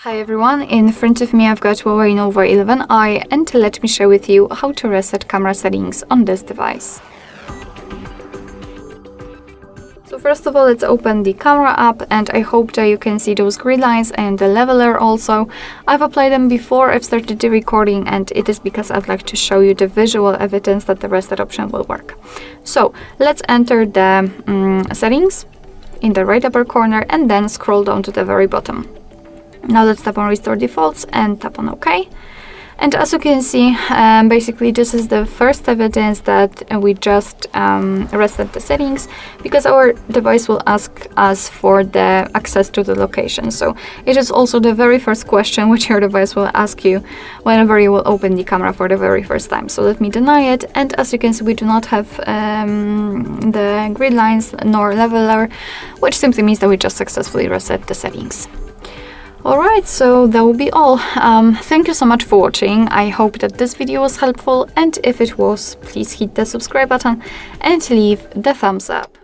Hi everyone, in front of me I've got HUAWEI Nova 11i and let me share with you how to reset camera settings on this device. So first of all, let's open the camera app and I hope that you can see those grid lines and the leveler also. I've applied them before I've started the recording, and it is because I'd like to show you the visual evidence that the reset option will work. So let's enter the settings in the right upper corner and then scroll down to the very bottom. Now let's tap on Restore Defaults and tap on OK. And as you can see, basically this is the first evidence that we just reset the settings, because our device will ask us for the access to the location. So it is also the very first question which your device will ask you whenever you will open the camera for the very first time. So let me deny it, and as you can see, we do not have the grid lines nor leveler, which simply means that we just successfully reset the settings. Alright, so that will be all. Thank you so much for watching. I hope that this video was helpful, and if it was, please hit the subscribe button and leave the thumbs up.